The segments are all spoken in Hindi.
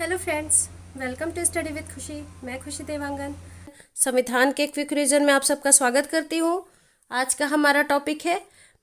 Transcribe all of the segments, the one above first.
Hello friends, welcome to study with Khushi. मैं खुशी देवांगन संविधान के क्विक रिवीजन में आप सबका स्वागत करती हूँ। आज का हमारा टॉपिक है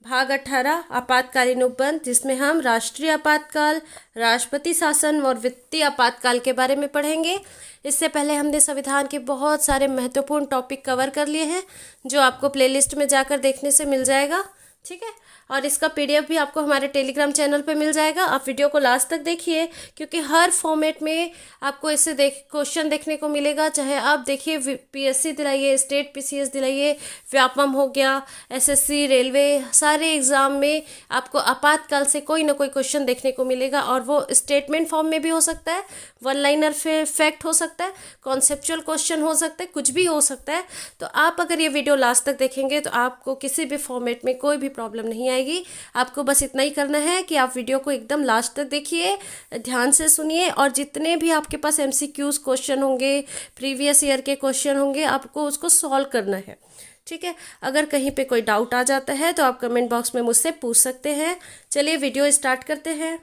भाग 18 आपातकालीन उपबंध, जिसमें हम राष्ट्रीय आपातकाल, राष्ट्रपति शासन और वित्तीय आपातकाल के बारे में पढ़ेंगे। इससे पहले हमने संविधान के बहुत सारे महत्वपूर्ण टॉपिक कवर कर लिए हैं, जो आपको प्लेलिस्ट में जाकर देखने से मिल जाएगा। ठीक है, और इसका पीडीएफ भी आपको हमारे टेलीग्राम चैनल पे मिल जाएगा। आप वीडियो को लास्ट तक देखिए, क्योंकि हर फॉर्मेट में आपको इससे क्वेश्चन देखने को मिलेगा। चाहे आप देखिए पीएससी दिलाइए, स्टेट पीसीएस दिलाइए, व्यापम हो गया, एसएससी, रेलवे, सारे एग्जाम में आपको आपातकाल से कोई ना कोई क्वेश्चन देखने को मिलेगा। और वो स्टेटमेंट फॉर्म में भी हो सकता है, वन लाइनर फैक्ट हो सकता है, कॉन्सेप्चुअल क्वेश्चन हो सकता है, कुछ भी हो सकता है। तो आप अगर ये वीडियो लास्ट तक देखेंगे तो आपको किसी भी फॉर्मेट में कोई भी प्रॉब्लम नहीं आएगी। आपको बस इतना ही करना है कि आप वीडियो को एकदम लास्ट तक देखिए, ध्यान से सुनिए, और जितने भी आपके पास एमसीक्यूज क्वेश्चन होंगे, प्रीवियस ईयर के क्वेश्चन होंगे, आपको उसको सॉल्व करना है। ठीक है, अगर कहीं पे कोई डाउट आ जाता है तो आप कमेंट बॉक्स में मुझसे पूछ सकते हैं। चलिए वीडियो स्टार्ट करते हैं।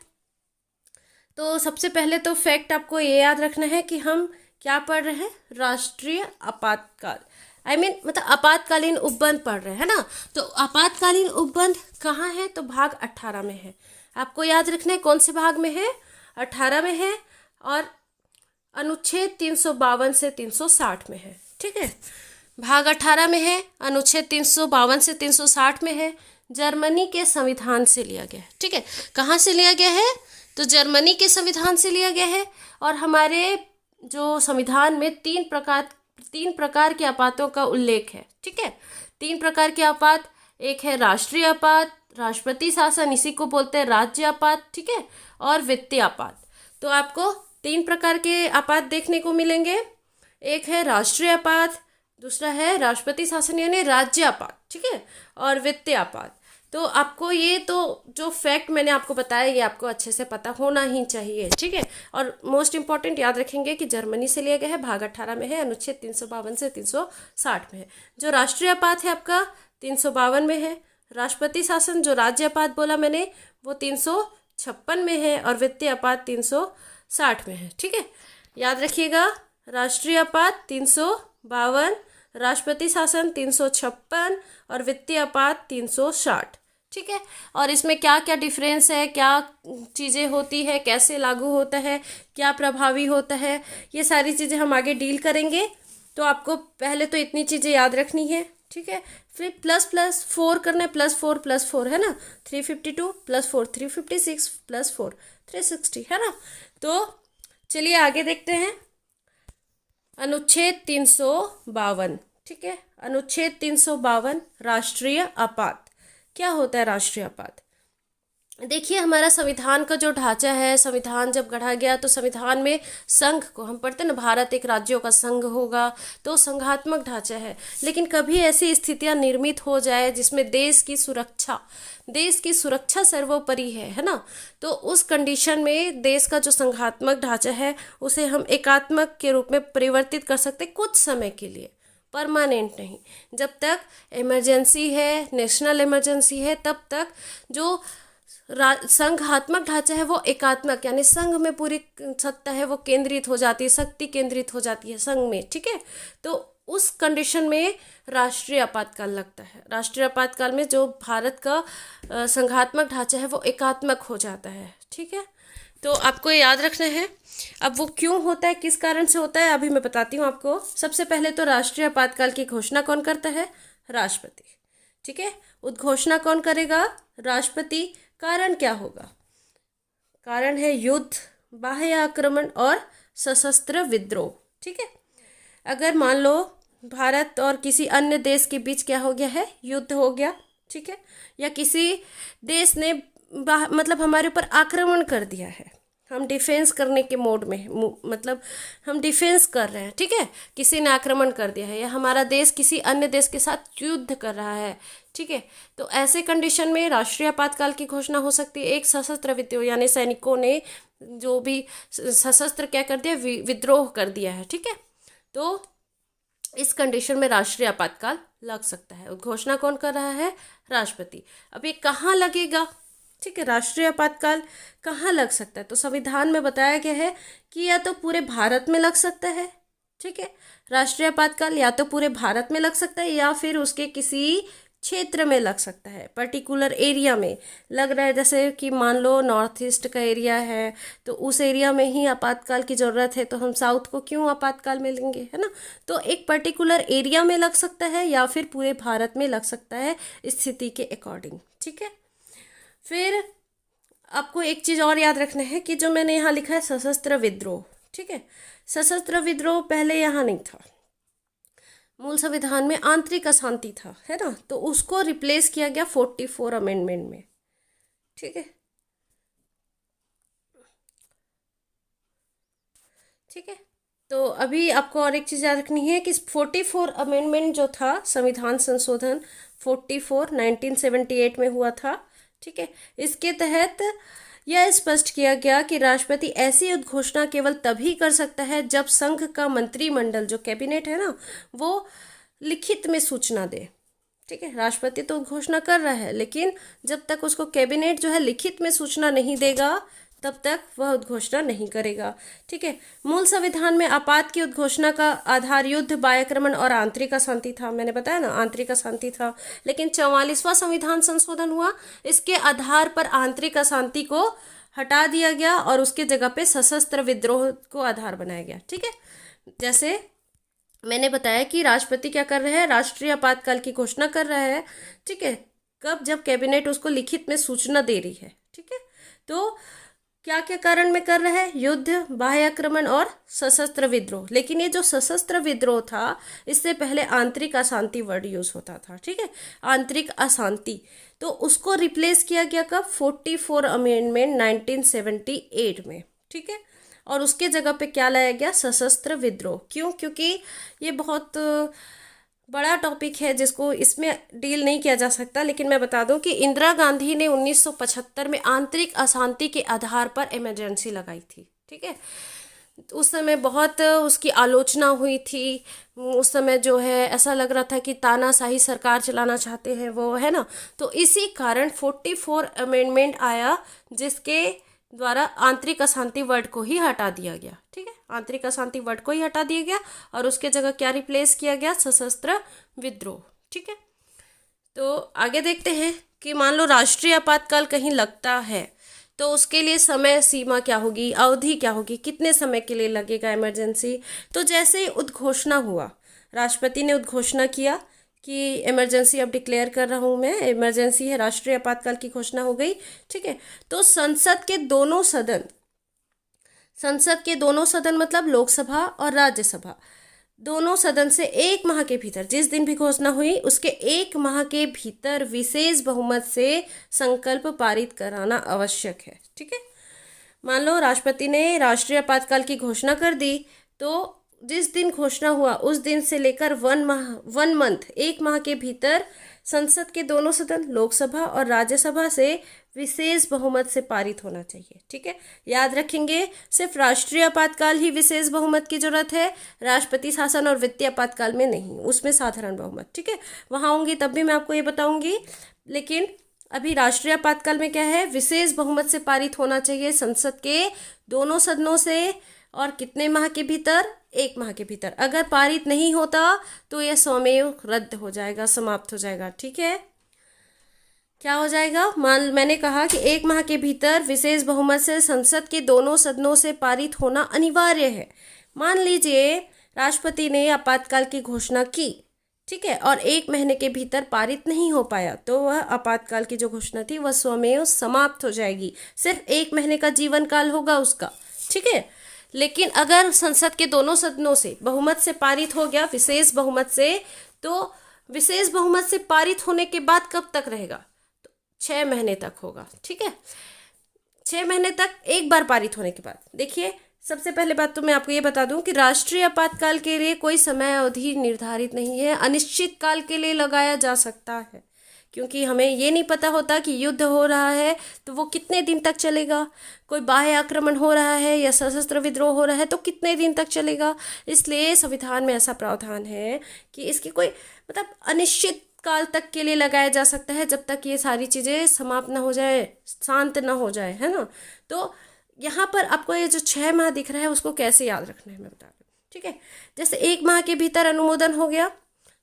तो सबसे पहले तो फैक्ट आपको ये याद रखना है कि हम क्या पढ़ रहे हैं, राष्ट्रीय आपातकाल। मतलब आपातकालीन उपबंध पढ़ रहे हैं ना। तो आपातकालीन उपबंध कहाँ है, तो भाग 18 में है। आपको याद रखना है कौन से भाग में है, 18 में है, और अनुच्छेद 352 से 360 में है। ठीक है, भाग 18 में है, अनुच्छेद 352 से 360 में है, जर्मनी के संविधान से लिया गया है। ठीक है, कहाँ से लिया गया है, तो जर्मनी के संविधान से लिया गया है। और हमारे जो संविधान में तीन प्रकार के आपातों का उल्लेख है। ठीक है, तीन प्रकार के आपात, एक है राष्ट्रीय आपात, राष्ट्रपति शासन, इसी को बोलते हैं राज्य आपात। ठीक है, और वित्तीय आपात। तो आपको तीन प्रकार के आपात देखने को मिलेंगे। एक है राष्ट्रीय आपात, दूसरा है राष्ट्रपति शासन यानी राज्य आपात। ठीक है, और वित्तीय आपात। तो आपको ये तो जो फैक्ट मैंने आपको बताया, ये आपको अच्छे से पता होना ही चाहिए। ठीक है, और मोस्ट इंपॉर्टेंट याद रखेंगे कि जर्मनी से लिया गया है, भाग 18 में है, अनुच्छेद 352 से 360 में है। जो राष्ट्रीय आपात है आपका 352 में है, राष्ट्रपति शासन जो राज्य आपात बोला मैंने वो 356 में है, और वित्तीय आपात 360 में है। ठीक है, याद रखिएगा, राष्ट्रीय आपात 352, राष्ट्रपति शासन 356 और वित्तीय आपात 360। ठीक है, और इसमें क्या क्या डिफरेंस है, क्या चीज़ें होती है, कैसे लागू होता है, क्या प्रभावी होता है, ये सारी चीज़ें हम आगे डील करेंगे। तो आपको पहले तो इतनी चीज़ें याद रखनी है। ठीक है, फिर ++4 करना है, +4 है ना, 352 +4 356 +4 360 है ना। तो चलिए आगे देखते हैं। अनुच्छेद 352। ठीक है, अनुच्छेद 352 राष्ट्रीय आपात। क्या होता है राष्ट्रीय आपात? देखिए, हमारा संविधान का जो ढांचा है, संविधान जब गढ़ा गया तो संविधान में संघ को हम पढ़ते हैं ना, भारत एक राज्यों का संघ होगा, तो संघात्मक ढांचा है। लेकिन कभी ऐसी स्थितियां निर्मित हो जाए जिसमें देश की सुरक्षा सर्वोपरि है ना, तो उस कंडीशन में देश का जो संघात्मक ढांचा है उसे हम एकात्मक के रूप में परिवर्तित कर सकते कुछ समय के लिए, परमानेंट नहीं। जब तक इमरजेंसी है, नेशनल इमरजेंसी है, तब तक जो संघात्मक ढांचा है वो एकात्मक, यानी संघ में पूरी सत्ता है वो केंद्रित हो जाती है, शक्ति केंद्रित हो जाती है संघ में। ठीक है, तो उस कंडीशन में राष्ट्रीय आपातकाल लगता है। राष्ट्रीय आपातकाल में जो भारत का संघात्मक ढांचा है वो एकात्मक हो जाता है। ठीक है, तो आपको याद रखना है। अब वो क्यों होता है, किस कारण से होता है, अभी मैं बताती हूँ आपको। सबसे पहले तो राष्ट्रीय आपातकाल की घोषणा कौन करता है, राष्ट्रपति। ठीक है, उद्घोषणा कौन करेगा, राष्ट्रपति। कारण क्या होगा, कारण है युद्ध, बाह्य आक्रमण और सशस्त्र विद्रोह। ठीक है, अगर मान लो भारत और किसी अन्य देश के बीच क्या हो गया है, युद्ध हो गया। ठीक है, या किसी देश ने मतलब हमारे ऊपर आक्रमण कर दिया है, हम डिफेंस करने के मोड में, मतलब हम डिफेंस कर रहे हैं। ठीक है, किसी ने आक्रमण कर दिया है, या हमारा देश किसी अन्य देश के साथ युद्ध कर रहा है। ठीक है, तो ऐसे कंडीशन में राष्ट्रीय आपातकाल की घोषणा हो सकती है। एक सशस्त्र विद्रोह, यानी सैनिकों ने जो भी सशस्त्र क्या कर दिया, विद्रोह कर दिया है। ठीक है, तो इस कंडीशन में राष्ट्रीय आपातकाल लग सकता है। घोषणा कौन कर रहा है, राष्ट्रपति। अब ये कहाँ लगेगा, ठीक है, राष्ट्रीय आपातकाल कहाँ लग सकता है, तो संविधान में बताया गया है कि या तो पूरे भारत में लग सकता है, ठीक है, राष्ट्रीय आपातकाल या तो पूरे भारत में लग सकता है या फिर उसके किसी क्षेत्र में लग सकता है, पर्टिकुलर एरिया में लग रहा है। जैसे कि मान लो नॉर्थ ईस्ट का एरिया है तो उस एरिया में ही आपातकाल की ज़रूरत है, तो हम साउथ को क्यों आपातकाल में लेंगे, है ना। तो एक पर्टिकुलर एरिया में लग सकता है या फिर पूरे भारत में लग सकता है स्थिति के अकॉर्डिंग, ठीक है। फिर आपको एक चीज़ और याद रखना है कि जो मैंने यहाँ लिखा है सशस्त्र विद्रोह, ठीक है, सशस्त्र विद्रोह पहले यहाँ नहीं था, मूल संविधान में आंतरिक अशांति था, है ना, तो उसको रिप्लेस किया गया 44 अमेंडमेंट में, ठीक है, ठीक है। तो अभी आपको और एक चीज़ याद रखनी है कि 44 अमेंडमेंट जो था, संविधान संशोधन 44 1978 में हुआ था, ठीक है। इसके तहत यह स्पष्ट किया गया कि राष्ट्रपति ऐसी उद्घोषणा केवल तभी कर सकता है जब संघ का मंत्रिमंडल, जो कैबिनेट है ना, वो लिखित में सूचना दे, ठीक है। राष्ट्रपति तो घोषणा कर रहा है, लेकिन जब तक उसको कैबिनेट जो है लिखित में सूचना नहीं देगा तब तक वह उद्घोषणा नहीं करेगा, ठीक है। मूल संविधान में आपात की उद्घोषणा का आधार युद्ध, बाह्याक्रमण और आंतरिक अशांति था, मैंने बताया ना आंतरिक अशांति था, लेकिन 44वां संविधान संशोधन हुआ, इसके आधार पर आंतरिक अशांति को हटा दिया गया और उसके जगह पे सशस्त्र विद्रोह को आधार बनाया गया, ठीक है। जैसे मैंने बताया कि राष्ट्रपति क्या कर रहे हैं, राष्ट्रीय आपातकाल की घोषणा कर रहा है, ठीक है, कब, जब कैबिनेट उसको लिखित में सूचना दे रही है, ठीक है। तो क्या क्या कारण में कर रहा है, युद्ध, बाह्य आक्रमण और सशस्त्र विद्रोह। लेकिन ये जो सशस्त्र विद्रोह था, इससे पहले आंतरिक अशांति वर्ड यूज होता था, ठीक है, आंतरिक अशांति, तो उसको रिप्लेस किया गया कब, 44 अमेंडमेंट 1978 में, ठीक है। और उसके जगह पे क्या लाया गया, सशस्त्र विद्रोह। क्यों, क्योंकि ये बहुत बड़ा टॉपिक है जिसको इसमें डील नहीं किया जा सकता, लेकिन मैं बता दूं कि इंदिरा गांधी ने 1975 में आंतरिक अशांति के आधार पर इमरजेंसी लगाई थी, ठीक है। उस समय बहुत उसकी आलोचना हुई थी, उस समय जो है ऐसा लग रहा था कि तानाशाही सरकार चलाना चाहते हैं वो, है ना। तो इसी कारण 44 अमेंडमेंट आया जिसके द्वारा आंतरिक अशांति वर्ड को ही हटा दिया गया, ठीक है, आंतरिक अशांति वर्ड को ही हटा दिया गया और उसके जगह क्या रिप्लेस किया गया, सशस्त्र विद्रोह, ठीक है। तो आगे देखते हैं कि मान लो राष्ट्रीय आपातकाल कहीं लगता है तो उसके लिए समय सीमा क्या होगी, अवधि क्या होगी, कितने समय के लिए लगेगा इमरजेंसी। तो जैसे ही उद्घोषणा हुआ, राष्ट्रपति ने उद्घोषणा किया कि इमरजेंसी अब डिक्लेयर कर रहा हूँ मैं, इमरजेंसी है, राष्ट्रीय आपातकाल की घोषणा हो गई, ठीक है। तो संसद के दोनों सदन मतलब लोकसभा और राज्यसभा, दोनों सदन से 1 माह के भीतर, जिस दिन भी घोषणा हुई उसके 1 माह के भीतर विशेष बहुमत से संकल्प पारित कराना आवश्यक है, ठीक है। मान लो राष्ट्रपति ने राष्ट्रीय आपातकाल की घोषणा कर दी, तो जिस दिन घोषणा हुआ उस दिन से लेकर 1 माह के भीतर संसद के दोनों सदन, लोकसभा और राज्यसभा से विशेष बहुमत से पारित होना चाहिए, ठीक है। याद रखेंगे, सिर्फ राष्ट्रीय आपातकाल ही विशेष बहुमत की जरूरत है, राष्ट्रपति शासन और वित्तीय आपातकाल में नहीं, उसमें साधारण बहुमत, ठीक है। वहां होंगी तब भी मैं आपको ये बताऊंगी, लेकिन अभी राष्ट्रीय आपातकाल में क्या है, विशेष बहुमत से पारित होना चाहिए संसद के दोनों सदनों से, और कितने माह के भीतर, 1 माह के भीतर। अगर पारित नहीं होता तो यह स्वमेव रद्द हो जाएगा, समाप्त हो जाएगा, ठीक है। क्या हो जाएगा, मैंने कहा कि 1 माह के भीतर विशेष बहुमत से संसद के दोनों सदनों से पारित होना अनिवार्य है। मान लीजिए राष्ट्रपति ने आपातकाल की घोषणा की, ठीक है, और 1 महीने के भीतर पारित नहीं हो पाया, तो वह आपातकाल की जो घोषणा थी वह स्वमेव समाप्त हो जाएगी, सिर्फ 1 महीने का जीवन काल होगा उसका, ठीक है। लेकिन अगर संसद के दोनों सदनों से बहुमत से पारित हो गया, विशेष बहुमत से, तो विशेष बहुमत से पारित होने के बाद कब तक रहेगा, तो 6 महीने तक होगा, ठीक है। 6 महीने तक एक बार पारित होने के बाद। देखिए, सबसे पहले बात तो मैं आपको ये बता दूं कि राष्ट्रीय आपातकाल के लिए कोई समय अवधि निर्धारित नहीं है, अनिश्चित काल के लिए लगाया जा सकता है, क्योंकि हमें ये नहीं पता होता कि युद्ध हो रहा है तो वो कितने दिन तक चलेगा, कोई बाह्य आक्रमण हो रहा है या सशस्त्र विद्रोह हो रहा है तो कितने दिन तक चलेगा। इसलिए संविधान में ऐसा प्रावधान है कि इसकी कोई मतलब अनिश्चित काल तक के लिए लगाया जा सकता है, जब तक ये सारी चीज़ें समाप्त ना हो जाए, शांत ना हो जाए, है ना। तो यहाँ पर आपको ये जो 6 माह दिख रहा है उसको कैसे याद रखना है मैं बता रही हूँ, ठीक है। जैसे 1 माह के भीतर अनुमोदन हो गया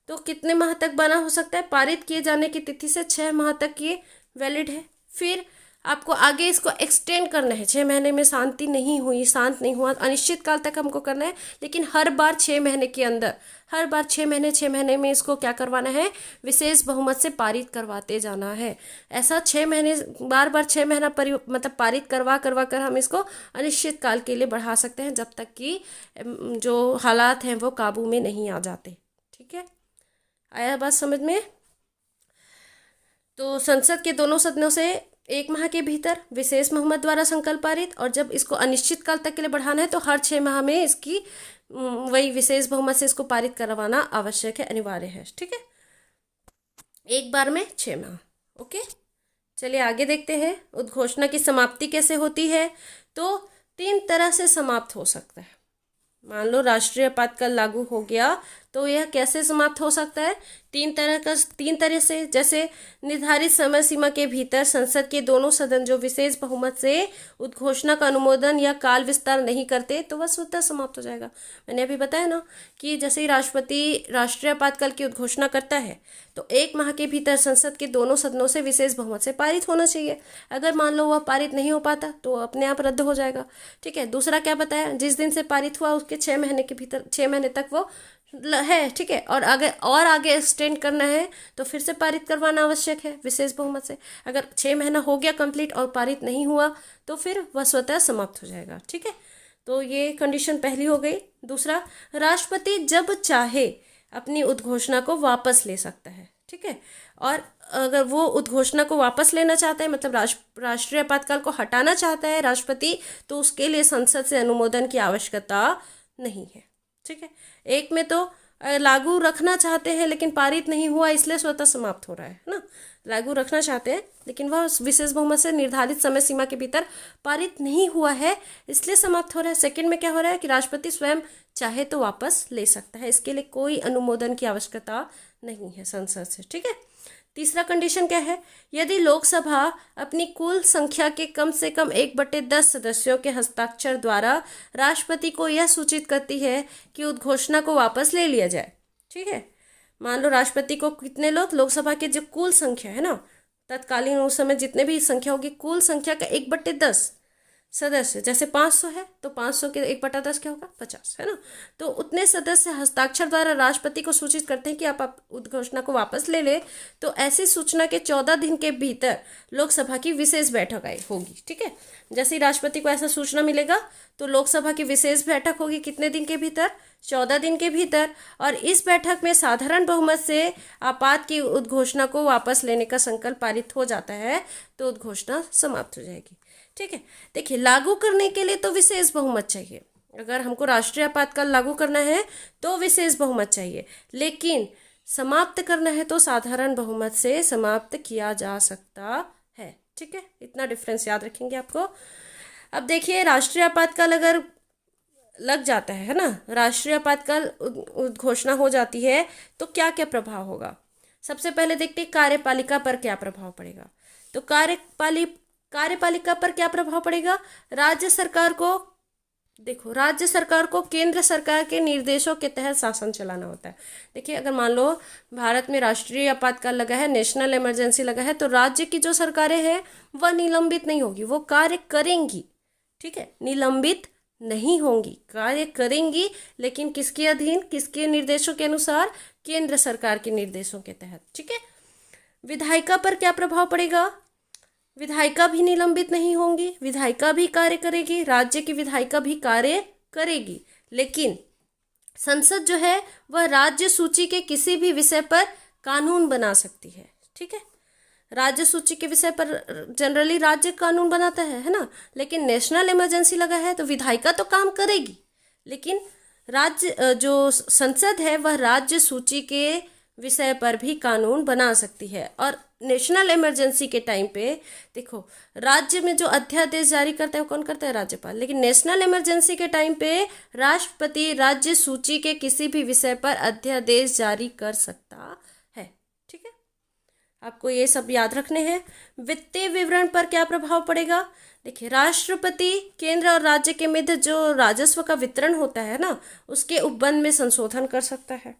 तो कितने माह तक बना हो सकता है, पारित किए जाने की तिथि से 6 माह तक ये वैलिड है। फिर आपको आगे इसको एक्सटेंड करना है, 6 महीने में शांत नहीं हुआ अनिश्चित काल तक हमको करना है, लेकिन हर बार 6 महीने के अंदर, हर बार 6 महीने में इसको क्या करवाना है, विशेष बहुमत से पारित करवाते जाना है। ऐसा 6 महीने बार बार 6 महीना मतलब पारित करवा करवा कर हम इसको अनिश्चित काल के लिए बढ़ा सकते हैं, जब तक कि जो हालात हैं वो काबू में नहीं आ जाते, ठीक है। आया बात समझ में। तो संसद के दोनों सदनों से 1 माह के भीतर विशेष बहुमत द्वारा संकल्प पारित, और जब इसको अनिश्चित काल तक के लिए बढ़ाना है तो हर 6 माह में इसकी वही विशेष बहुमत से इसको पारित करवाना आवश्यक है, अनिवार्य है, ठीक है। एक बार में 6 माह, ओके। चलिए आगे देखते हैं उद्घोषणा की समाप्ति कैसे होती है। तो 3 तरह से समाप्त हो सकता है। मान लो राष्ट्रीय आपातकाल लागू हो गया तो यह कैसे समाप्त हो सकता है, 3 तरह से। जैसे निर्धारित समय सीमा के भीतर संसद के दोनों सदन जो विशेष बहुमत से उद्घोषणा का अनुमोदन या काल विस्तार नहीं करते तो वह स्वतः समाप्त हो जाएगा। मैंने अभी बताया ना कि जैसे ही राष्ट्रपति राष्ट्रीय आपातकाल की उद्घोषणा करता है तो 1 माह के भीतर संसद के दोनों सदनों से विशेष बहुमत से पारित होना चाहिए। अगर मान लो वह पारित नहीं हो पाता तो अपने आप रद्द हो जाएगा, ठीक है। दूसरा क्या बताया, जिस दिन से पारित हुआ उसके 6 महीने के भीतर, 6 महीने तक वो है, ठीक है। और आगे एक्सटेंड करना है तो फिर से पारित करवाना आवश्यक है विशेष बहुमत से। अगर 6 महीना हो गया कंप्लीट और पारित नहीं हुआ तो फिर वह स्वतः समाप्त हो जाएगा, ठीक है। तो ये कंडीशन पहली हो गई। दूसरा, राष्ट्रपति जब चाहे अपनी उद्घोषणा को वापस ले सकता है, ठीक है। और अगर वो उद्घोषणा को वापस लेना चाहता है, मतलब राष्ट्रीय आपातकाल को हटाना चाहता है राष्ट्रपति, तो उसके लिए संसद से अनुमोदन की आवश्यकता नहीं है, ठीक है। एक में तो लागू रखना चाहते हैं लेकिन पारित नहीं हुआ इसलिए स्वतः समाप्त हो रहा है ना। लागू रखना चाहते हैं लेकिन वह विशेष बहुमत से निर्धारित समय सीमा के भीतर पारित नहीं हुआ है इसलिए समाप्त हो रहा है। सेकंड में क्या हो रहा है कि राष्ट्रपति स्वयं चाहे तो वापस ले सकता है, इसके लिए कोई अनुमोदन की आवश्यकता नहीं है संसद से, ठीक है। तीसरा कंडीशन क्या है, यदि लोकसभा अपनी कुल संख्या के कम से कम 1/10 सदस्यों के हस्ताक्षर द्वारा राष्ट्रपति को यह सूचित करती है कि उद्घोषणा को वापस ले लिया जाए, ठीक है। मान लो राष्ट्रपति को कितने लोग, लोकसभा के जो कुल संख्या है ना, तत्कालीन उस समय जितने भी संख्या होगी, कुल संख्या का 1/10 सदस्य, जैसे 500 है तो 500 के 1/10 क्या होगा, 50, है ना। तो उतने सदस्य हस्ताक्षर द्वारा राष्ट्रपति को सूचित करते हैं कि आप उद्घोषणा को वापस ले ले, तो ऐसी सूचना के 14 दिन के भीतर लोकसभा की विशेष बैठक होगी, ठीक है। जैसे ही राष्ट्रपति को ऐसा सूचना मिलेगा तो लोकसभा की विशेष बैठक होगी, कितने दिन के भीतर, 14 दिन के भीतर। और इस बैठक में साधारण बहुमत से आपात की उद्घोषणा को वापस लेने का संकल्प पारित हो जाता है तो उद्घोषणा समाप्त हो जाएगी, ठीक है। देखिए, लागू करने के लिए तो विशेष बहुमत चाहिए, अगर हमको राष्ट्रीय आपातकाल लागू करना है तो विशेष बहुमत चाहिए, लेकिन समाप्त करना है तो साधारण बहुमत से समाप्त किया जा सकता है, ठीक है। इतना डिफरेंस याद रखेंगे आपको। अब देखिए, राष्ट्रीय आपातकाल अगर लग जाता है ना, राष्ट्रीय आपातकाल घोषणा हो जाती है तो क्या क्या प्रभाव होगा। सबसे पहले देखते हैं कार्यपालिका पर क्या प्रभाव पड़ेगा। तो कार्यपालिका पर क्या प्रभाव पड़ेगा, राज्य सरकार को, देखो, राज्य सरकार को केंद्र सरकार के निर्देशों के तहत शासन चलाना होता है। देखिए, अगर मान लो भारत में राष्ट्रीय आपातकाल लगा है, नेशनल इमरजेंसी लगा है, तो राज्य की जो सरकारें हैं वह निलंबित नहीं होगी, वो कार्य करेंगी, ठीक है। निलंबित नहीं होंगी, कार्य करेंगी, लेकिन किसके अधीन, किसके निर्देशों के अनुसार, केंद्र सरकार के निर्देशों के तहत, ठीक है। विधायिका पर क्या प्रभाव पड़ेगा, विधायिका भी निलंबित नहीं होंगी, विधायिका भी कार्य करेगी, राज्य की विधायिका भी कार्य करेगी, लेकिन संसद जो है वह राज्य सूची के किसी भी विषय पर कानून बना सकती है, ठीक है। राज्य सूची के विषय पर जनरली राज्य कानून बनाता है ना, लेकिन नेशनल इमरजेंसी लगा है तो विधायिका तो काम करेगी, लेकिन राज्य जो संसद है वह राज्य सूची के विषय पर भी कानून बना सकती है। और नेशनल इमरजेंसी के टाइम पे देखो, राज्य में जो अध्यादेश जारी करता है वो कौन करता है, राज्यपाल, लेकिन नेशनल इमरजेंसी के टाइम पे राष्ट्रपति राज्य सूची के किसी भी विषय पर अध्यादेश जारी कर सकता है, ठीक है। आपको ये सब याद रखने हैं। वित्तीय विवरण पर क्या प्रभाव पड़ेगा? देखिए, राष्ट्रपति केंद्र और राज्य के मध्य जो राजस्व का वितरण होता है ना, उसके उपबंध में संशोधन कर सकता है।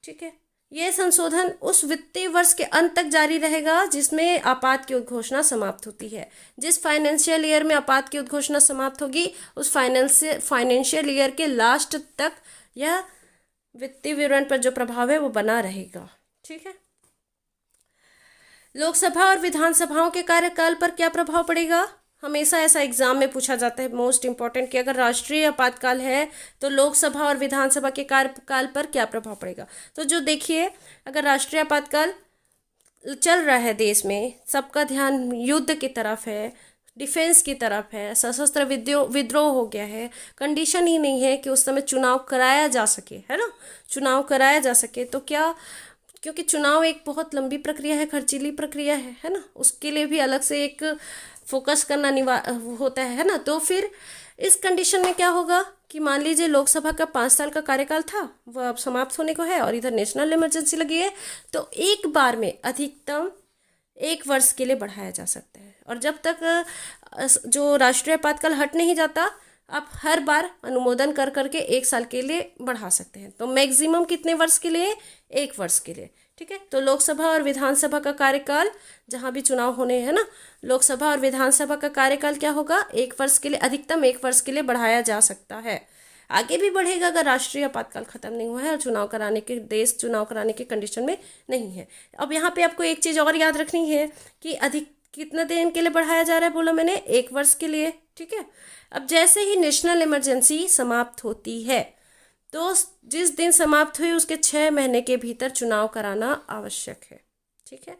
ठीक है, यह संशोधन उस वित्तीय वर्ष के अंत तक जारी रहेगा जिसमें आपात की उद्घोषणा समाप्त होती है। जिस फाइनेंशियल ईयर में आपात की उद्घोषणा समाप्त होगी, उस फाइनेंशियल ईयर के लास्ट तक यह वित्तीय विवरण पर जो प्रभाव है वो बना रहेगा। ठीक है, लोकसभा और विधानसभाओं के कार्यकाल पर क्या प्रभाव पड़ेगा? हमेशा ऐसा एग्जाम में पूछा जाता है, मोस्ट इंपॉर्टेंट, कि अगर राष्ट्रीय आपातकाल है तो लोकसभा और विधानसभा के कार्यकाल पर क्या प्रभाव पड़ेगा। तो जो देखिए, अगर राष्ट्रीय आपातकाल चल रहा है देश में, सबका ध्यान युद्ध की तरफ है, डिफेंस की तरफ है, सशस्त्र विद्रोह हो गया है, कंडीशन ही नहीं है कि उस समय चुनाव कराया जा सके, है ना, चुनाव कराया जा सके, तो क्या, क्योंकि चुनाव एक बहुत लंबी प्रक्रिया है, खर्चीली प्रक्रिया है ना, उसके लिए भी अलग से एक फोकस करना होता है ना। तो फिर इस कंडीशन में क्या होगा कि मान लीजिए लोकसभा का 5 साल का कार्यकाल था, वह अब समाप्त होने को है और इधर नेशनल इमरजेंसी लगी है, तो एक बार में अधिकतम 1 वर्ष के लिए बढ़ाया जा सकता है। और जब तक जो राष्ट्रीय आपातकाल हट नहीं जाता, आप हर बार अनुमोदन कर करके 1 साल के लिए बढ़ा सकते हैं। तो मैक्सिमम कितने वर्ष के लिए? 1 वर्ष के लिए। ठीक है, तो लोकसभा और विधानसभा का कार्यकाल, जहां भी चुनाव होने हैं ना, लोकसभा और विधानसभा का कार्यकाल क्या होगा? 1 वर्ष के लिए, अधिकतम 1 वर्ष के लिए बढ़ाया जा सकता है। आगे भी बढ़ेगा अगर राष्ट्रीय आपातकाल खत्म नहीं हुआ है और चुनाव कराने के कंडीशन में नहीं है। अब यहाँ पे आपको एक चीज़ और याद रखनी है कि कितना दिन के लिए बढ़ाया जा रहा है, बोला मैंने, 1 वर्ष के लिए। ठीक है, अब जैसे ही नेशनल इमरजेंसी समाप्त होती है, तो जिस दिन समाप्त हुई उसके 6 महीने के भीतर चुनाव कराना आवश्यक है। ठीक है,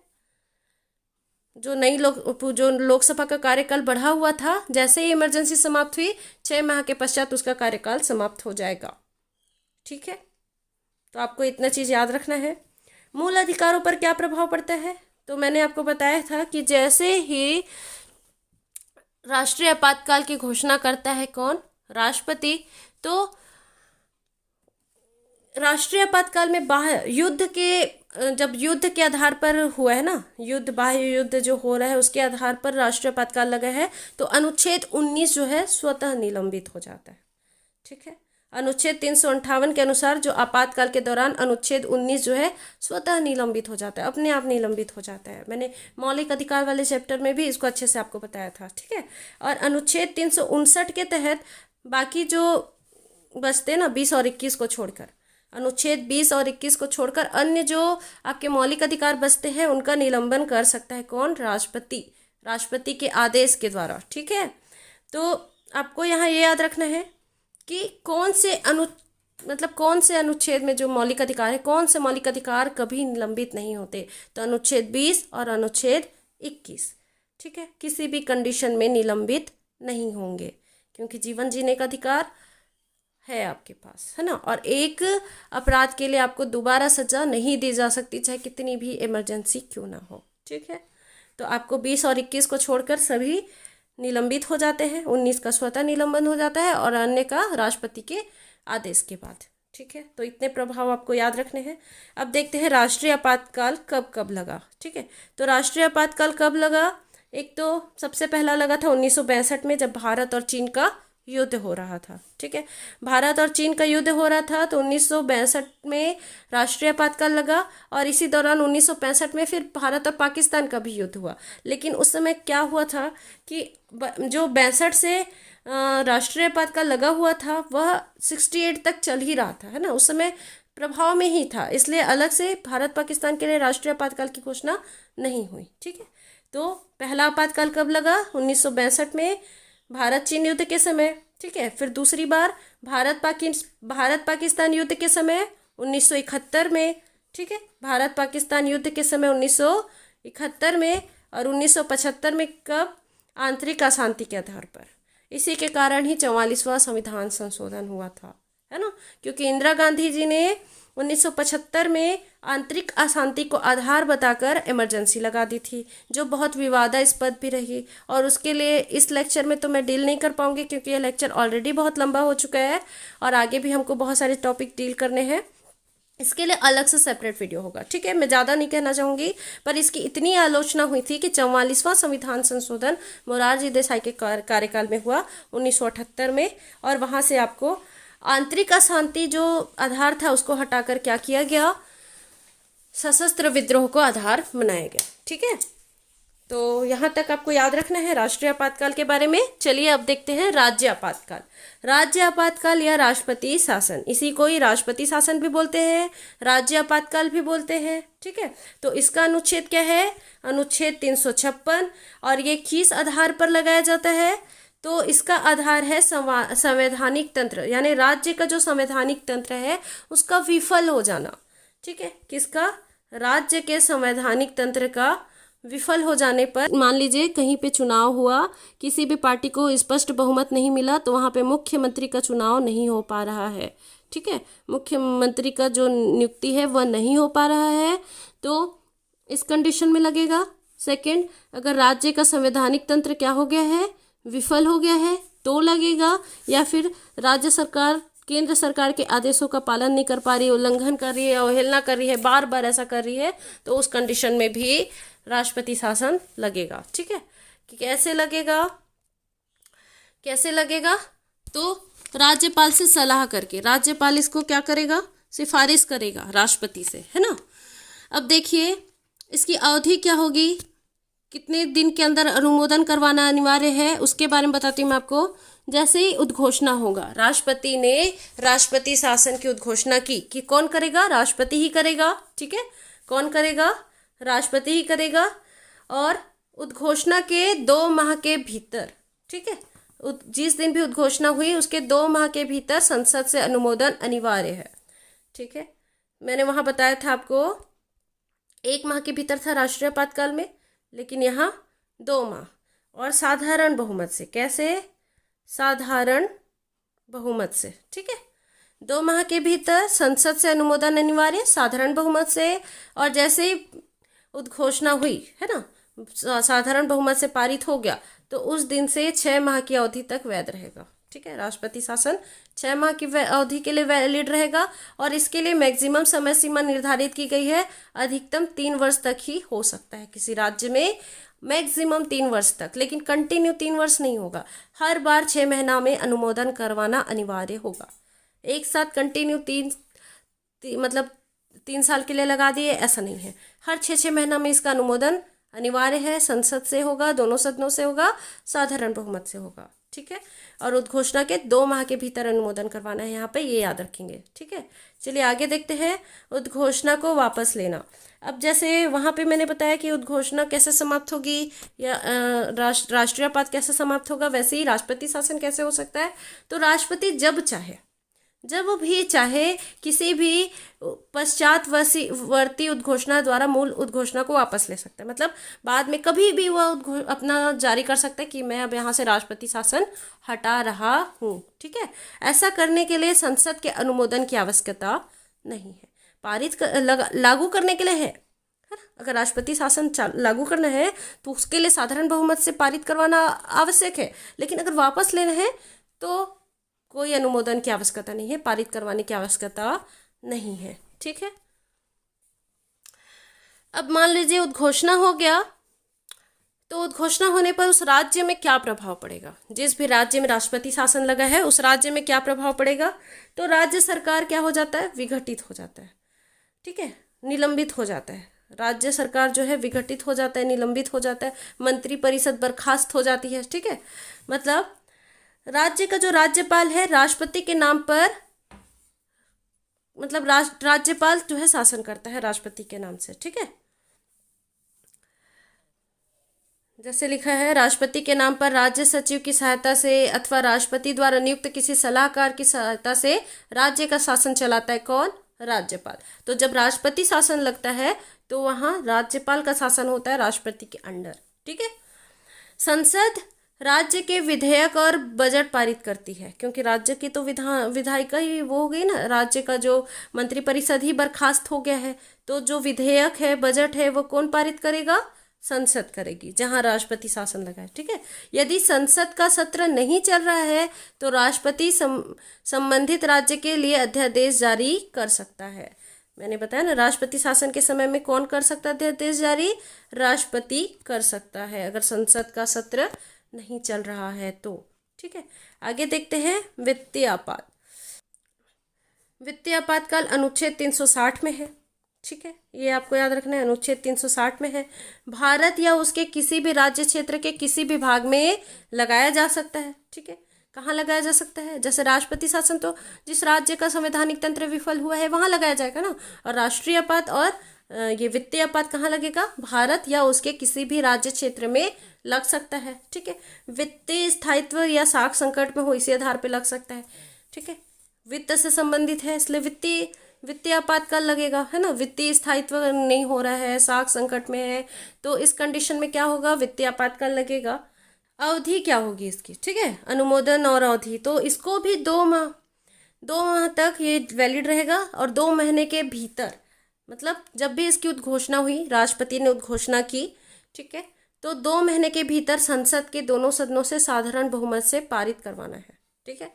जो लोकसभा का कार्यकाल बढ़ा हुआ था, जैसे ही इमरजेंसी समाप्त हुई 6 माह के पश्चात उसका कार्यकाल समाप्त हो जाएगा। ठीक है, तो आपको इतना चीज़ याद रखना है। मूल अधिकारों पर क्या प्रभाव पड़ता है? तो मैंने आपको बताया था कि जैसे ही राष्ट्रीय आपातकाल की घोषणा करता है कौन? राष्ट्रपति। तो राष्ट्रीय आपातकाल में जब युद्ध के आधार पर हुआ है ना, बाह्य युद्ध जो हो रहा है उसके आधार पर राष्ट्रीय आपातकाल लगा है, तो अनुच्छेद 19 जो है स्वतः निलंबित हो जाता है। ठीक है, अनुच्छेद 358 के अनुसार जो आपातकाल के दौरान अनुच्छेद 19 जो है स्वतः निलंबित हो जाता है, अपने आप निलंबित हो जाता है। मैंने मौलिक अधिकार वाले चैप्टर में भी इसको अच्छे से आपको बताया था। ठीक है, और अनुच्छेद 359 के तहत बाकी जो बचते ना, 20 और 21 को छोड़कर, अनुच्छेद 20 और 21 को छोड़कर अन्य जो आपके मौलिक अधिकार बचते हैं उनका निलंबन कर सकता है कौन? राष्ट्रपति के आदेश के द्वारा। ठीक है, तो आपको यहाँ ये याद रखना है कि कौन से अनुच्छेद में जो मौलिक अधिकार है, कौन से मौलिक अधिकार कभी निलंबित नहीं होते? तो अनुच्छेद 20 और अनुच्छेद 21। ठीक है, किसी भी कंडीशन में निलंबित नहीं होंगे, क्योंकि जीवन जीने का अधिकार है आपके पास, है ना, और एक अपराध के लिए आपको दोबारा सजा नहीं दी जा सकती, चाहे कितनी भी इमरजेंसी क्यों ना हो। ठीक है, तो आपको 20 और 21 को छोड़कर सभी निलंबित हो जाते हैं। 19 का स्वतः निलंबन हो जाता है और अन्य का राष्ट्रपति के आदेश के बाद। ठीक है, तो इतने प्रभाव आपको याद रखने हैं। अब देखते हैं राष्ट्रीय आपातकाल कब कब लगा। ठीक है, तो राष्ट्रीय आपातकाल कब लगा? एक तो सबसे पहला लगा था 1962 में, जब भारत और चीन का युद्ध हो रहा था। ठीक है, भारत और चीन का युद्ध हो रहा था, तो 1962 में राष्ट्रीय आपातकाल लगा, और इसी दौरान 1965 में फिर भारत और पाकिस्तान का भी युद्ध हुआ। लेकिन उस समय क्या हुआ था कि जो 62 से राष्ट्रीय आपातकाल लगा हुआ था वह 68 तक चल ही रहा था, है ना, उस समय प्रभाव में ही था, इसलिए अलग से भारत पाकिस्तान के लिए राष्ट्रीय आपातकाल की घोषणा नहीं हुई। ठीक है, तो पहला आपातकाल कब लगा? 1962 में, भारत चीन युद्ध के समय। ठीक है, फिर दूसरी बार भारत पाकिस्तान युद्ध के समय 1971 में। ठीक है, भारत पाकिस्तान युद्ध के समय 1971 में, और 1975 में कब? आंतरिक अशांति के आधार पर। इसी के कारण ही 44वां संविधान संशोधन हुआ था, है ना, क्योंकि इंदिरा गांधी जी ने 1975 में आंतरिक अशांति को आधार बताकर इमरजेंसी लगा दी थी, जो बहुत विवादास्पद भी रही। और उसके लिए इस लेक्चर में तो मैं डील नहीं कर पाऊंगी, क्योंकि ये लेक्चर ऑलरेडी बहुत लंबा हो चुका है और आगे भी हमको बहुत सारे टॉपिक डील करने हैं। इसके लिए अलग से सेपरेट वीडियो होगा, ठीक है। मैं ज़्यादा नहीं कहना चाहूँगी, पर इसकी इतनी आलोचना हुई थी कि 44वां संविधान संशोधन मोरारजी देसाई के कार्यकाल में हुआ 1978 में, और वहाँ से आपको आंतरिक अशांति जो आधार था उसको हटाकर क्या किया गया, सशस्त्र विद्रोह को आधार बनाया गया, ठीक है। तो यहाँ तक आपको याद रखना है राष्ट्रीय आपातकाल के बारे में। चलिए अब देखते हैं राज्य आपातकाल। राज्य आपातकाल या राष्ट्रपति शासन, इसी को ही राष्ट्रपति शासन भी बोलते हैं, राज्य आपातकाल भी बोलते हैं, ठीक है। तो इसका अनुच्छेद क्या है, अनुच्छेद 356, और ये किस आधार पर लगाया जाता है, तो इसका आधार है संवैधानिक तंत्र, यानी राज्य का जो संवैधानिक तंत्र है उसका विफल हो जाना, ठीक है। किसका, राज्य के संवैधानिक तंत्र का विफल हो जाने पर, मान लीजिए कहीं पे चुनाव हुआ, किसी भी पार्टी को स्पष्ट बहुमत नहीं मिला, तो वहाँ पे मुख्यमंत्री का चुनाव नहीं हो पा रहा है, ठीक है। मुख्यमंत्री का जो नियुक्ति है वह नहीं हो पा रहा है, तो इस कंडीशन में लगेगा। सेकंड, अगर राज्य का संवैधानिक तंत्र क्या हो गया है, विफल हो गया है, तो लगेगा। या फिर राज्य सरकार केंद्र सरकार के आदेशों का पालन नहीं कर पा रही है, उल्लंघन कर रही है, अवहेलना कर रही है, बार बार ऐसा कर रही है, तो उस कंडीशन में भी राष्ट्रपति शासन लगेगा, ठीक है। कि कैसे लगेगा, कैसे लगेगा, तो राज्यपाल से सलाह करके, राज्यपाल इसको क्या करेगा, सिफारिश करेगा राष्ट्रपति से, है ना। अब देखिए इसकी अवधि क्या होगी, कितने दिन के अंदर अनुमोदन करवाना अनिवार्य है, उसके बारे में बताती हूँ मैं आपको। जैसे ही उद्घोषणा होगा, राष्ट्रपति ने राष्ट्रपति शासन की उद्घोषणा की, कि कौन करेगा, राष्ट्रपति ही करेगा, ठीक है। कौन करेगा, राष्ट्रपति ही करेगा। और उद्घोषणा के 2 माह के भीतर, ठीक है, जिस दिन भी उद्घोषणा हुई उसके 2 माह के भीतर संसद से अनुमोदन अनिवार्य है, ठीक है। मैंने वहां बताया था आपको 1 माह के भीतर था राष्ट्रीय आपातकाल में, लेकिन यहाँ 2 माह, और साधारण बहुमत से। कैसे, साधारण बहुमत से, ठीक है। 2 माह के भीतर संसद से अनुमोदन अनिवार्य, साधारण बहुमत से। और जैसे ही उद्घोषणा हुई, है ना, साधारण बहुमत से पारित हो गया, तो उस दिन से 6 माह की अवधि तक वैध रहेगा, ठीक है। राष्ट्रपति शासन 6 माह की अवधि के लिए वैलिड रहेगा, और इसके लिए मैक्सिमम समय सीमा निर्धारित की गई है, अधिकतम 3 वर्ष तक ही हो सकता है किसी राज्य में, मैक्सिमम 3 वर्ष तक, लेकिन कंटिन्यू 3 वर्ष नहीं होगा। हर बार 6 महीना में अनुमोदन करवाना अनिवार्य होगा। एक साथ कंटिन्यू 3 साल के लिए लगा दिए, ऐसा नहीं है। हर 6 महीना में इसका अनुमोदन अनिवार्य है, संसद से होगा, दोनों सदनों से होगा, साधारण बहुमत से होगा, ठीक है। और उद्घोषणा के 2 माह के भीतर अनुमोदन करवाना है, यहाँ पे ये याद रखेंगे, ठीक है। चलिए आगे देखते हैं, उद्घोषणा को वापस लेना। अब जैसे वहाँ पे मैंने बताया कि उद्घोषणा कैसे समाप्त होगी, या राष्ट्रीय आपात कैसे समाप्त होगा, वैसे ही राष्ट्रपति शासन कैसे हो सकता है। तो राष्ट्रपति जब भी चाहे किसी भी पश्चातवर्ती उद्घोषणा द्वारा मूल उद्घोषणा को वापस ले सकता है, मतलब बाद में कभी भी वह अपना जारी कर सकता है कि मैं अब यहाँ से राष्ट्रपति शासन हटा रहा हूँ, ठीक है। ऐसा करने के लिए संसद के अनुमोदन की आवश्यकता नहीं है। लागू करने के लिए है ना, अगर राष्ट्रपति शासन लागू करना है तो उसके लिए साधारण बहुमत से पारित करवाना आवश्यक है, लेकिन अगर वापस लेना है तो कोई अनुमोदन की आवश्यकता नहीं है, पारित करवाने की आवश्यकता नहीं है, ठीक है। अब मान लीजिए उद्घोषणा हो गया, तो उद्घोषणा होने पर उस राज्य में क्या प्रभाव पड़ेगा, जिस भी राज्य में राष्ट्रपति शासन लगा है उस राज्य में क्या प्रभाव पड़ेगा। तो राज्य सरकार क्या हो जाता है, विघटित हो जाता है, ठीक है, निलंबित हो जाता है। राज्य सरकार जो है विघटित हो जाता है, निलंबित हो जाता है, मंत्री परिषद बर्खास्त हो जाती है, ठीक है। मतलब राज्य का जो राज्यपाल है राष्ट्रपति के नाम पर, मतलब राज्यपाल जो है शासन करता है राष्ट्रपति के नाम से, ठीक है। जैसे लिखा है, राष्ट्रपति के नाम पर राज्य सचिव की सहायता से अथवा राष्ट्रपति द्वारा नियुक्त किसी सलाहकार की सहायता से राज्य का शासन चलाता है कौन, राज्यपाल। तो जब राष्ट्रपति शासन लगता है तो वहाँ राज्यपाल का शासन होता है राष्ट्रपति के अंडर, ठीक है। संसद राज्य के विधेयक और बजट पारित करती है, क्योंकि राज्य की तो विधायिका ही वो हो गई ना, राज्य का जो मंत्रिपरिषद ही बर्खास्त हो गया है, तो जो विधेयक है, बजट है, वो कौन पारित करेगा, संसद करेगी, जहां राष्ट्रपति शासन लगा है, ठीक है। यदि संसद का सत्र नहीं चल रहा है तो राष्ट्रपति संबंधित राज्य के लिए अध्यादेश जारी कर सकता है। मैंने बताया ना, राष्ट्रपति शासन के समय में कौन कर सकता है देश जारी? राष्ट्रपति कर सकता है, अगर संसद का सत्र नहीं चल रहा है तो। ठीक है, आगे देखते हैं वित्तीय आपात। वित्तीय आपातकाल अनुच्छेद 360 में है। ठीक है, ये आपको याद रखना है, अनुच्छेद 360 में है। भारत या उसके किसी भी राज्य क्षेत्र के किसी भी भाग में लगाया जा सकता है। ठीक है, कहाँ लगाया जा सकता है? जैसे राष्ट्रपति शासन तो जिस राज्य का संवैधानिक तंत्र विफल हुआ है वहां लगाया जाएगा ना, और राष्ट्रीय आपात और ये वित्तीय आपात कहाँ लगेगा? भारत या उसके किसी भी राज्य क्षेत्र में लग सकता है। ठीक है, वित्तीय स्थायित्व या साख संकट में हो इसी आधार पर लग सकता है। ठीक है, वित्त से संबंधित है इसलिए वित्तीय आपातकाल लगेगा, है ना। वित्तीय स्थायित्व नहीं हो रहा है, साख संकट में है, तो इस कंडीशन में क्या होगा? वित्तीय आपातकाल लगेगा। अवधि क्या होगी इसकी? ठीक है, अनुमोदन और अवधि, तो इसको भी 2 माह तक ये वैलिड रहेगा, और 2 महीने के भीतर, मतलब जब भी इसकी उद्घोषणा हुई, राष्ट्रपति ने उद्घोषणा की, ठीक है, तो 2 महीने के भीतर संसद के दोनों सदनों से साधारण बहुमत से पारित करवाना है। ठीक है,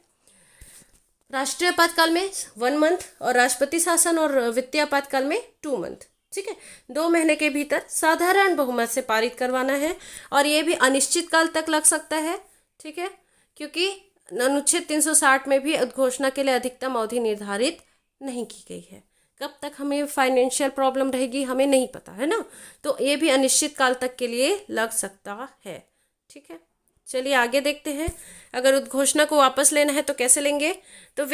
राष्ट्रीय आपातकाल में 1 मंथ और राष्ट्रपति शासन और वित्तीय आपातकाल में 2 मंथ। ठीक है, 2 महीने के भीतर साधारण बहुमत से पारित करवाना है, और ये भी अनिश्चित काल तक लग सकता है। ठीक है, क्योंकि अनुच्छेद 360 में भी उद्घोषणा के लिए अधिकतम अवधि निर्धारित नहीं की गई है। कब तक हमें फाइनेंशियल प्रॉब्लम रहेगी हमें नहीं पता, है ना, तो ये भी अनिश्चित काल तक के लिए लग सकता है। ठीक है, चलिए आगे देखते हैं। अगर उद्घोषणा को वापस लेना है तो कैसे लेंगे? तो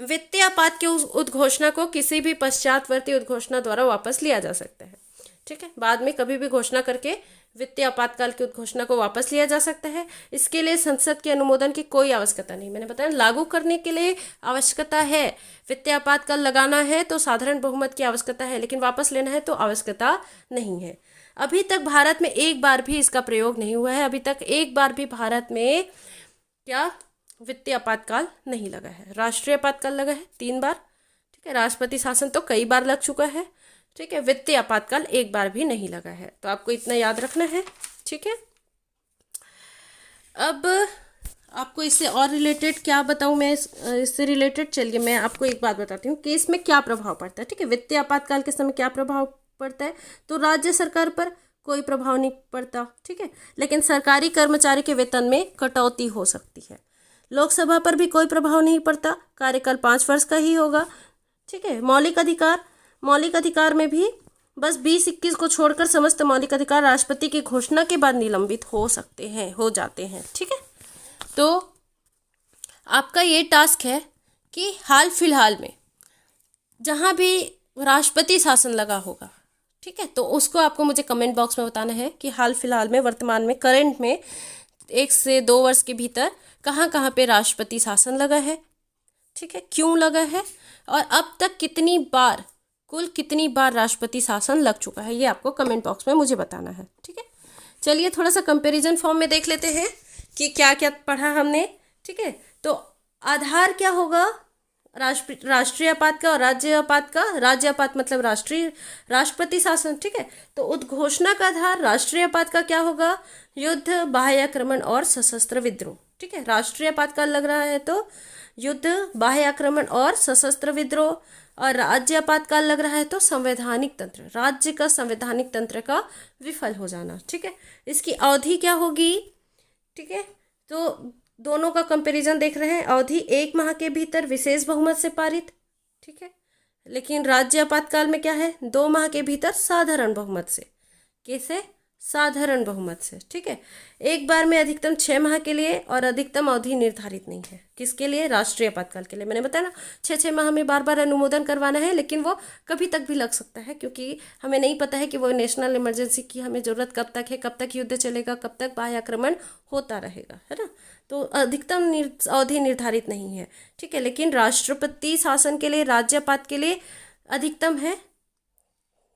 वित्तीय आपात के उद्घोषणा को किसी भी पश्चातवर्ती उद्घोषणा द्वारा वापस लिया जा सकता है। ठीक है, बाद में कभी भी घोषणा करके वित्तीय आपातकाल की उद्घोषणा को वापस लिया जा सकता है। इसके लिए संसद के अनुमोदन की कोई आवश्यकता नहीं। मैंने बताया लागू करने के लिए आवश्यकता है, वित्तीय आपातकाल लगाना है तो साधारण बहुमत की आवश्यकता है, लेकिन वापस लेना है तो आवश्यकता नहीं है। अभी तक भारत में एक बार भी इसका प्रयोग नहीं हुआ है। अभी तक एक बार भी भारत में क्या वित्तीय आपातकाल नहीं लगा है। राष्ट्रीय आपातकाल लगा है 3 बार। ठीक है, राष्ट्रपति शासन तो कई बार लग चुका है। ठीक है, वित्तीय आपातकाल एक बार भी नहीं लगा है, तो आपको इतना याद रखना है। ठीक है, अब आपको इससे और रिलेटेड क्या बताऊं मैं, इससे रिलेटेड चलिए मैं आपको एक बात बताती हूँ कि इसमें क्या प्रभाव पड़ता है। ठीक है, वित्तीय आपातकाल के समय क्या प्रभाव पड़ता है? तो राज्य सरकार पर कोई प्रभाव नहीं पड़ता। ठीक है, लेकिन सरकारी कर्मचारी के वेतन में कटौती हो सकती है। लोकसभा पर भी कोई प्रभाव नहीं पड़ता, कार्यकाल 5 वर्ष का ही होगा। ठीक है, मौलिक अधिकार में भी बस 20-21 को छोड़कर समस्त मौलिक अधिकार राष्ट्रपति की घोषणा के बाद निलंबित हो जाते हैं। ठीक है, तो आपका ये टास्क है कि हाल फिलहाल में जहाँ भी राष्ट्रपति शासन लगा होगा, ठीक है, तो उसको आपको मुझे कमेंट बॉक्स में बताना है कि हाल फिलहाल में, वर्तमान में, करंट में 1 से 2 वर्ष के भीतर कहाँ कहाँ पे राष्ट्रपति शासन लगा है। ठीक है, क्यों लगा है, और अब तक कुल कितनी बार राष्ट्रपति शासन लग चुका है, ये आपको कमेंट बॉक्स में मुझे बताना है। ठीक है, चलिए थोड़ा सा कंपैरिजन फॉर्म में देख लेते हैं कि क्या क्या पढ़ा हमने। ठीक है, तो आधार क्या होगा राष्ट्रीय आपात का और राज्य आपात का? राज्य आपात मतलब राष्ट्रपति शासन। ठीक है, तो उद्घोषणा का आधार राष्ट्रीय आपात का क्या होगा? युद्ध, बाह्य आक्रमण और सशस्त्र विद्रोह। ठीक है, राष्ट्रीय आपातकाल लग रहा है तो युद्ध, बाह्य आक्रमण और सशस्त्र विद्रोह, और राज्य आपातकाल लग रहा है तो संवैधानिक तंत्र, राज्य का संवैधानिक तंत्र का विफल हो जाना। ठीक है, इसकी अवधि क्या होगी? ठीक है, तो दोनों का कंपैरिजन देख रहे हैं। अवधि 1 माह के भीतर विशेष बहुमत से पारित। ठीक है, लेकिन राज्य आपातकाल में क्या है? 2 माह के भीतर साधारण बहुमत से। कैसे? साधारण बहुमत से। ठीक है, एक बार में अधिकतम 6 माह के लिए, और अधिकतम अवधि निर्धारित नहीं है। किसके लिए? राष्ट्रीय आपातकाल के लिए। मैंने बताया ना 6 माह में बार बार अनुमोदन करवाना है, लेकिन वो कभी तक भी लग सकता है, क्योंकि हमें नहीं पता है कि वो नेशनल इमरजेंसी की हमें ज़रूरत कब तक है, कब तक युद्ध चलेगा, कब तक बाह्य आक्रमण होता रहेगा, है ना। तो अधिकतम अवधि निर्धारित नहीं है। ठीक है, लेकिन राष्ट्रपति शासन के लिए, राज्य आपात के लिए अधिकतम है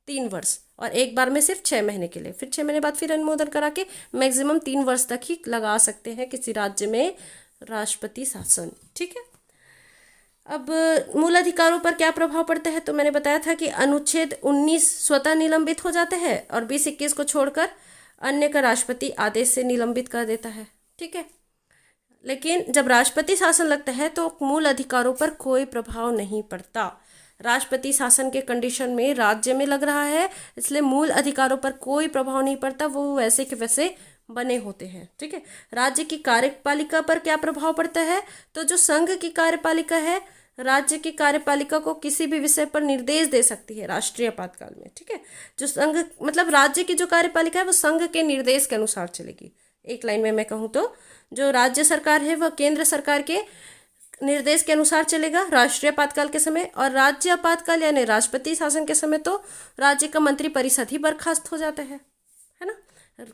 3 वर्ष, और एक बार में सिर्फ 6 महीने के लिए। फिर 6 महीने बाद फिर अनुमोदन करा के मैक्सिमम 3 वर्ष तक ही लगा सकते हैं किसी राज्य में राष्ट्रपति शासन। ठीक है, अब मूल अधिकारों पर क्या प्रभाव पड़ता है? तो मैंने बताया था कि अनुच्छेद 19 स्वतः निलंबित हो जाता है, और 20-21 को छोड़कर अन्य का राष्ट्रपति आदेश से निलंबित कर देता है। ठीक है, लेकिन जब राष्ट्रपति शासन लगता है तो मूल अधिकारों पर कोई प्रभाव नहीं पड़ता। राष्ट्रपति शासन के कंडीशन में राज्य में लग रहा है, इसलिए मूल अधिकारों पर कोई प्रभाव नहीं पड़ता, वो वैसे के वैसे बने होते हैं। ठीक है। राज्य की कार्यपालिका पर क्या प्रभाव पड़ता है, तो जो संघ की कार्यपालिका है, राज्य की कार्यपालिका को किसी भी विषय पर निर्देश दे सकती है राष्ट्रीय आपातकाल में। ठीक है। जो संघ मतलब राज्य की जो कार्यपालिका है वो संघ के निर्देश के अनुसार चलेगी। एक लाइन में मैं कहूँ तो जो राज्य सरकार है वह केंद्र सरकार के निर्देश के अनुसार चलेगा राष्ट्रीय आपातकाल के समय, और राज्य आपातकाल यानी राष्ट्रपति शासन के समय तो राज्य का मंत्री परिषद ही बर्खास्त हो जाता है ना।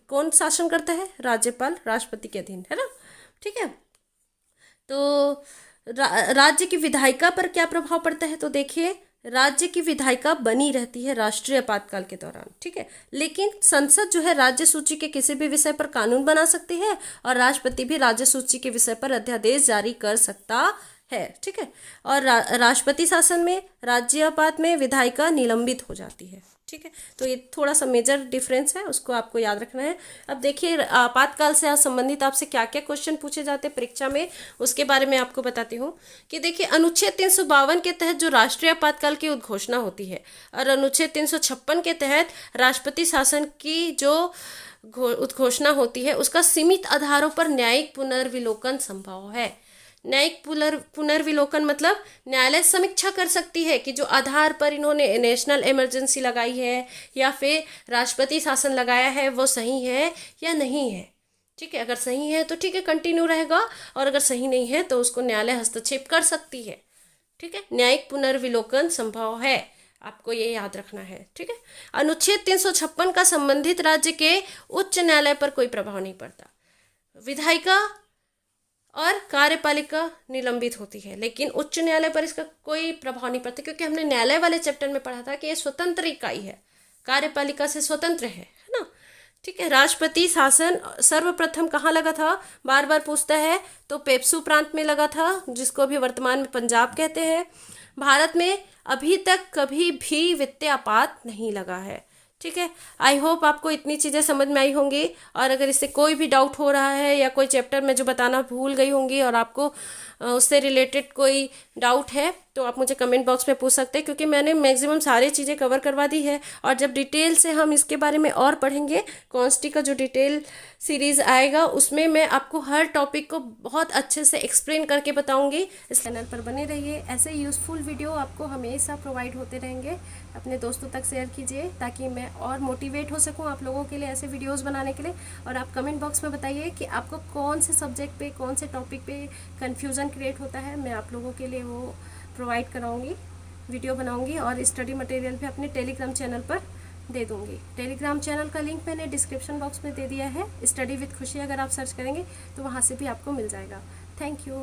कौन शासन करता है, राज्यपाल राष्ट्रपति के अधीन, है ना। ठीक है। तो राज्य की विधायिका पर क्या प्रभाव पड़ता है, तो देखिए राज्य की विधायिका बनी रहती है राष्ट्रीय आपातकाल के दौरान। ठीक है। लेकिन संसद जो है राज्य सूची के किसी भी विषय पर कानून बना सकती है, और राष्ट्रपति भी राज्य सूची के विषय पर अध्यादेश जारी कर सकता है। ठीक है। और राष्ट्रपति शासन में राज्य आपात में विधायिका निलंबित हो जाती है। ठीक है। तो ये थोड़ा सा मेजर डिफरेंस है, उसको आपको याद रखना है। अब देखिए आपातकाल से संबंधित आपसे क्या क्या क्वेश्चन पूछे जाते हैं परीक्षा में, उसके बारे में आपको बताती हूँ कि देखिए अनुच्छेद 352 के तहत जो राष्ट्रीय आपातकाल की उद्घोषणा होती है, और अनुच्छेद 356 के तहत राष्ट्रपति शासन की जो उद्घोषणा होती है, उसका सीमित आधारों पर न्यायिक पुनर्विलोकन संभव है। न्यायिक पुनर्विलोकन मतलब न्यायालय समीक्षा कर सकती है कि जो आधार पर इन्होंने नेशनल इमरजेंसी लगाई है या फिर राष्ट्रपति शासन लगाया है वो सही है या नहीं है। ठीक है। अगर सही है तो ठीक है, कंटिन्यू रहेगा, और अगर सही नहीं है तो उसको न्यायालय हस्तक्षेप कर सकती है। ठीक है। न्यायिक पुनर्विलोकन संभव है, आपको ये याद रखना है। ठीक है। अनुच्छेद 356 का संबंधित राज्य के उच्च न्यायालय पर कोई प्रभाव नहीं पड़ता। विधायिका और कार्यपालिका निलंबित होती है, लेकिन उच्च न्यायालय पर इसका कोई प्रभाव नहीं पड़ता, क्योंकि हमने न्यायालय वाले चैप्टर में पढ़ा था कि ये स्वतंत्र इकाई है, कार्यपालिका से स्वतंत्र है ना। ठीक है। राष्ट्रपति शासन सर्वप्रथम कहाँ लगा था, बार बार पूछता है, तो पेप्सू प्रांत में लगा था, जिसको अभी वर्तमान में पंजाब कहते हैं। भारत में अभी तक कभी भी वित्तीय आपात नहीं लगा है। ठीक है। आई होप आपको इतनी चीज़ें समझ में आई होंगी, और अगर इससे कोई भी डाउट हो रहा है या कोई चैप्टर में जो बताना भूल गई होंगी और आपको उससे रिलेटेड कोई डाउट है तो आप मुझे कमेंट बॉक्स में पूछ सकते हैं, क्योंकि मैंने मैक्सिमम सारी चीज़ें कवर करवा दी है। और जब डिटेल से हम इसके बारे में और पढ़ेंगे, कॉन्स्टी का जो डिटेल सीरीज़ आएगा उसमें मैं आपको हर टॉपिक को बहुत अच्छे से एक्सप्लेन करके बताऊंगी। इस चैनल पर बने रहिए, ऐसे यूज़फुल वीडियो आपको हमेशा प्रोवाइड होते रहेंगे। अपने दोस्तों तक शेयर कीजिए ताकि मैं और मोटिवेट हो सकूं आप लोगों के लिए ऐसे वीडियोस बनाने के लिए। और आप कमेंट बॉक्स में बताइए कि आपको कौन से सब्जेक्ट पे, कौन से टॉपिक पे कन्फ्यूज़न क्रिएट होता है, मैं आप लोगों के लिए वो प्रोवाइड कराऊंगी, वीडियो बनाऊंगी, और स्टडी मटेरियल भी अपने टेलीग्राम चैनल पर दे दूंगी। टेलीग्राम चैनल का लिंक मैंने डिस्क्रिप्शन बॉक्स में दे दिया है, स्टडी विद खुशी अगर आप सर्च करेंगे तो वहाँ से भी आपको मिल जाएगा। Thank you.